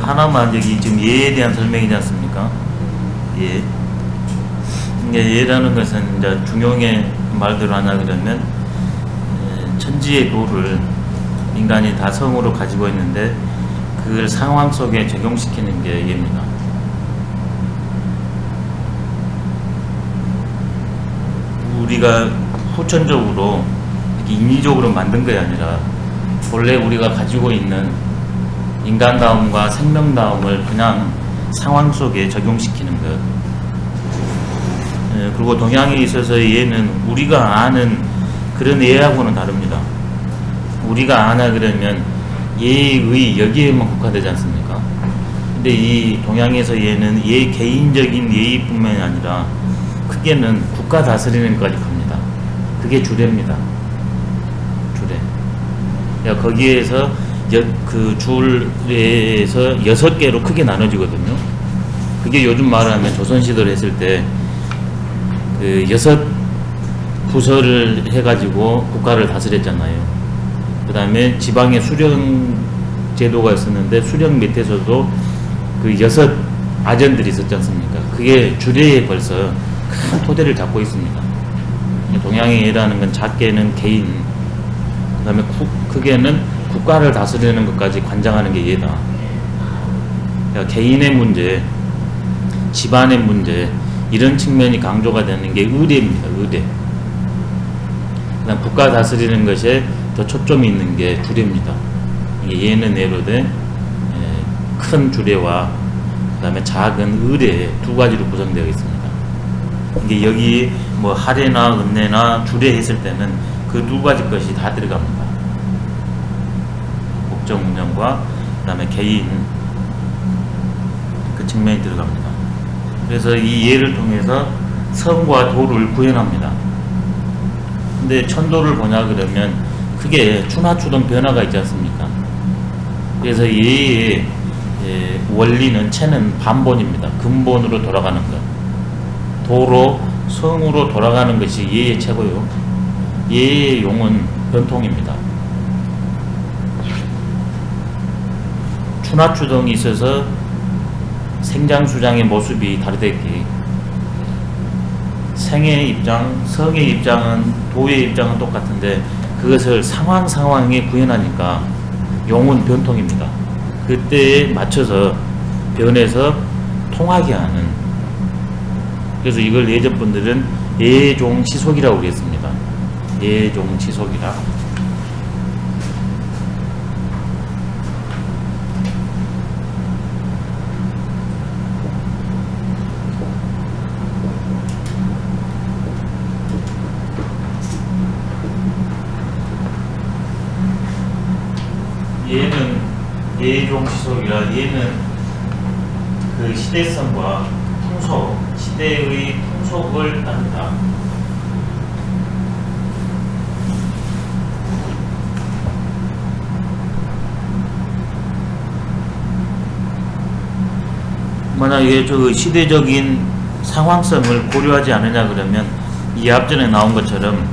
하나만 여기 지금 예에 대한 설명이지 않습니까? 예. 예라는 것은 이제 중용의 말대로 하나 그러면 천지의 도를 인간이 다 성으로 가지고 있는데 그걸 상황 속에 적용시키는 게 예입니다. 우리가 후천적으로 이렇게 인위적으로 만든 게 아니라 본래 우리가 가지고 있는 인간다움과 생명다움을 그냥 상황 속에 적용시키는 것. 그리고 동양에 있어서 얘는 우리가 아는 그런 예하고는 다릅니다. 우리가 아나 그러면 예의 여기에만 국한되지 않습니까? 근데 이 동양에서 얘는 개인적인 예의뿐만이 아니라 크게는 국가 다스리는 것까지 갑니다. 그게 주례입니다. 주례. 거기에서 그 줄에서 6개로 크게 나눠지거든요. 그게 요즘 말하면 조선시대를 했을 때 그 6부서를 해가지고 국가를 다스렸잖아요. 그 다음에 지방에 수령 제도가 있었는데 수령 밑에서도 그 6 아전들이 있었지 않습니까? 그게 주례에 벌써 큰 토대를 잡고 있습니다. 동양의 예라는 건 작게는 개인, 그 다음에 크게는 국가를 다스리는 것까지 관장하는 게 예다. 그러니까 개인의 문제, 집안의 문제, 이런 측면이 강조가 되는 게 의례입니다. 의례. 그다음 국가 다스리는 것에 더 초점이 있는 게 주례입니다. 이게 예는 예로 된 큰 주례와 그다음에 작은 의례 두 가지로 구성되어 있습니다. 이게 여기 뭐 하례나 은례나 주례 했을 때는 그 두 가지 것이 다 들어갑니다. 국정 운영과 그다음에 개인 그 측면이 들어갑니다. 그래서 이 예를 통해서 성과 도를 구현합니다. 근데 천도를 보냐 그러면 크게 추나추동 변화가 있지 않습니까? 그래서 예의 원리는 체는 반본입니다. 근본으로 돌아가는 것. 도로 성으로 돌아가는 것이 예의 체고요. 예의 용은 변통입니다. 추나추동이 있어서 생장수장의 모습이 다르댔기. 생의 입장, 성의 입장은 도의 입장은 똑같은데 그것을 상황에 구현하니까 용은 변통입니다. 그때에 맞춰서 변해서 통하게 하는. 그래서 이걸 예전 분들은 예종시속이라고 그랬습니다. 예종시속이라. 얘는 예종시속이라 얘는 그 시대성과 풍속, 시대의 풍속을 따른다. 만약에 저 시대적인 상황성을 고려하지 않느냐 그러면 이 앞전에 나온 것처럼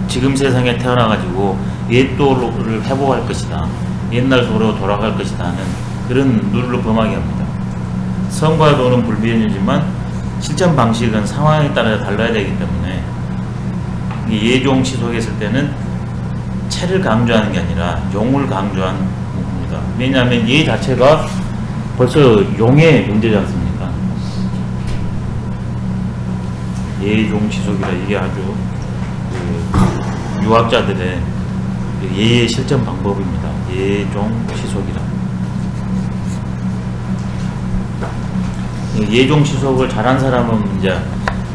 지금 세상에 태어나가지고 옛도를 회복할 것이다. 옛날 도로 돌아갈 것이다 하는 그런 룰로 범하게 합니다. 성과 도는 불변이지만 실천 방식은 상황에 따라 달라야 되기 때문에 예종시속했을 때는 체를 강조하는 게 아니라 용을 강조한 겁니다. 왜냐하면 예 자체가 벌써 용의 문제지 않습니까? 예종시속이라 이게 아주 그 유학자들의 예의 실천 방법입니다. 예종시속이라. 예종시속을 잘한 사람은 이제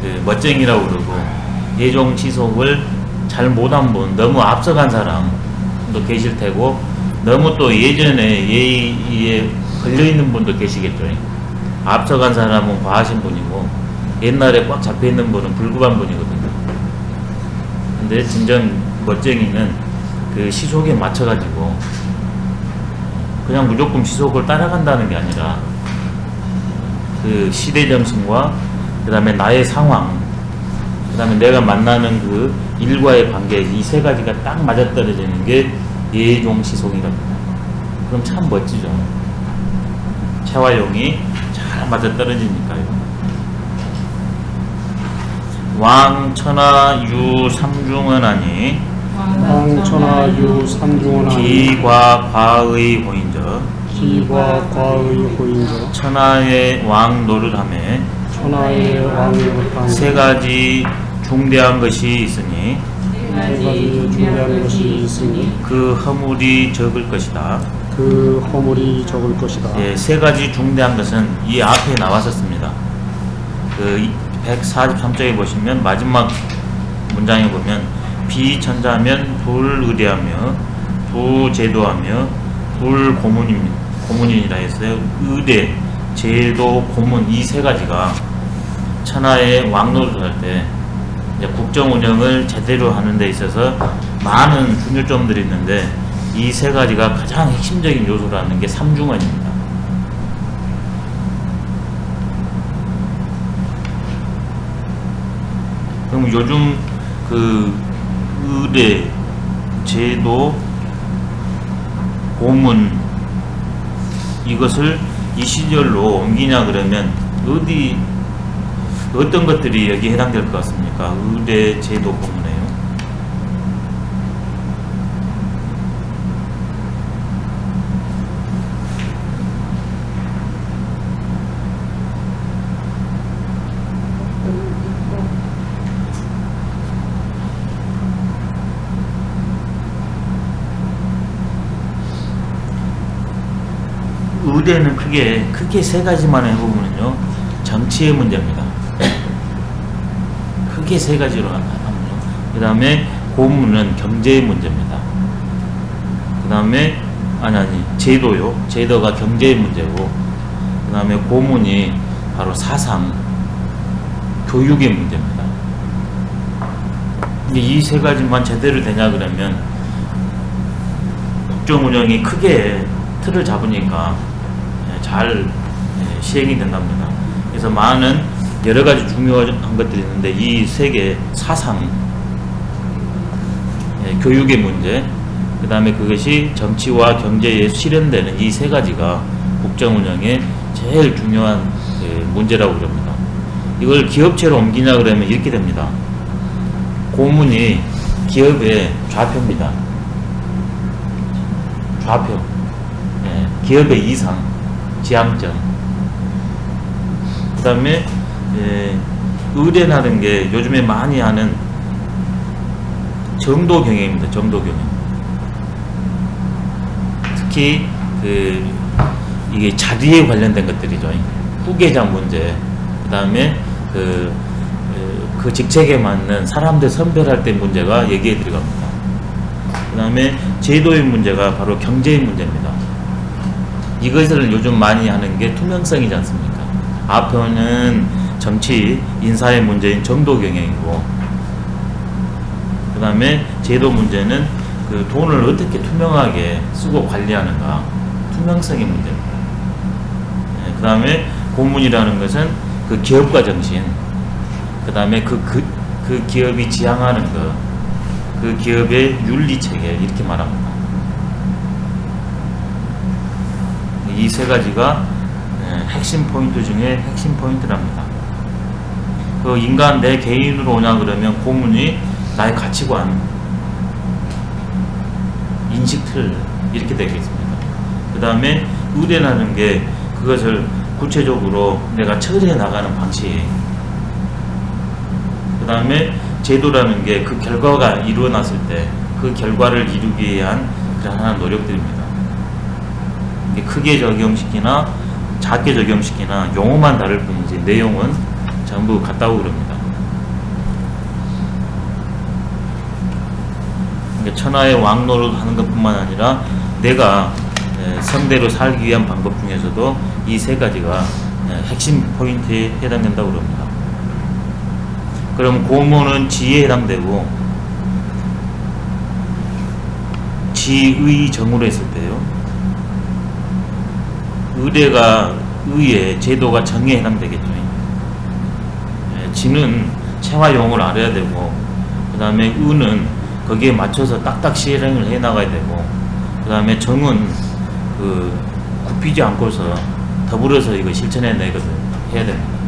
그 멋쟁이라고 그러고, 예종시속을 잘 못한 분, 너무 앞서간 사람도 계실 테고, 너무 또 예전에 예의에 걸려있는 분도 계시겠죠. 앞서간 사람은 과하신 분이고 옛날에 꽉 잡혀있는 분은 불급한 분이거든요. 근데 진정 멋쟁이는 그 시속에 맞춰가지고 그냥 무조건 시속을 따라간다는 게 아니라 그 시대 정신과 그 다음에 나의 상황, 그 다음에 내가 만나는 그 일과의 관계, 이 세 가지가 딱 맞아떨어지는 게 예종시속이랍니다. 그럼 참 멋지죠. 체화용이 잘 맞아 떨어지니까요. 왕 천하 유 삼중언하니 왕 천하 유 삼중언하니 기과 과의 호인저 기과 과의 호인저 천하의 왕 노릇함에 천하의 왕 노릇함에 세 가지 중대한 것이 있으니 세 가지 중대한 것이 있으니 그 허물이 적을 것이다. 그 허물이 적을 것이다. 예, 세 가지 중대한 것은 이 앞에 나왔었습니다. 그 143쪽에 보시면 마지막 문장에 보면 비천자면 불의뢰하며 부제도하며 불고문이라 했어요. 의뢰, 제도, 고문 이 세 가지가 천하의 왕노릇을 할 때 국정 운영을 제대로 하는 데 있어서 많은 중요점들이 있는데 이 세 가지가 가장 핵심적인 요소라는 게 삼중언입니다. 그럼 요즘 그 의뢰, 제도, 고문 이것을 이 시절로 옮기냐 그러면 어떤 것들이 여기에 해당될 것 같습니까? 의뢰, 제도, 고문에요. 의뢰는 크게 세 가지만 해보면요, 정치의 문제입니다. 크게 세 가지로 하면요. 그 다음에 고문은 경제의 문제입니다. 그 다음에 제도요. 제도가 경제의 문제고, 그 다음에 고문이 바로 사상, 교육의 문제입니다. 근데 이 세 가지만 제대로 되냐 그러면 국정 운영이 크게 틀을 잡으니까 잘 시행이 된답니다. 그래서 많은 여러 가지 중요한 것들이 있는데 이 세 개 사상, 교육의 문제, 그 다음에 그것이 정치와 경제에 실현되는 이 세 가지가 국정 운영의 제일 중요한 문제라고 그럽니다. 이걸 기업체로 옮기냐 그러면 이렇게 됩니다. 고문이 기업의 좌표입니다. 좌표. 기업의 이상, 지향점. 그 다음에 의뢰라는 게 요즘에 많이 하는 정도 경영입니다. 정도 경영. 특히 이게 자리에 관련된 것들이죠. 후계자 문제. 그 다음에 그 직책에 맞는 사람들 선별할 때 문제가 여기에 들어갑니다. 그 다음에 제도의 문제가 바로 경제의 문제입니다. 이것을 요즘 많이 하는 게 투명성이지 않습니까? 앞에는 정치, 인사의 문제인 정도 경영이고, 그 다음에 제도 문제는 그 돈을 어떻게 투명하게 쓰고 관리하는가, 투명성의 문제입니다. 그 다음에 고문이라는 것은 그 기업가 정신, 그 다음에 그 기업이 지향하는 것, 그 기업의 윤리체계 이렇게 말합니다. 이 세 가지가 핵심 포인트 중에 핵심 포인트랍니다. 그 인간 내 개인으로 오냐 그러면 고문이 나의 가치관, 인식틀 이렇게 되겠습니다. 그 다음에 의뢰라는 게 그것을 구체적으로 내가 처리해 나가는 방식, 그 다음에 제도라는 게 그 결과가 이루어났을 때 그 결과를 이루기 위한 하나의 노력들입니다. 크게 적용시키나 작게 적용시키나 용어만 다를 뿐이지 내용은 전부 같다고 그럽니다. 그러니까 천하의 왕노릇 하는 것뿐만 아니라 내가 선대로 살기 위한 방법 중에서도 이 세 가지가 핵심 포인트에 해당된다고 그럽니다. 그럼 고문은 지에 해당되고, 지의 정으로 했을 때요, 의뢰가 의에, 제도가 정에 해당되겠죠. 지는 체화용을 알아야 되고, 그 다음에 의는 거기에 맞춰서 딱딱 실행을 해 나가야 되고, 그 다음에 정은 굽히지 않고서 더불어서 이거 실천해내거든 해야 됩니다.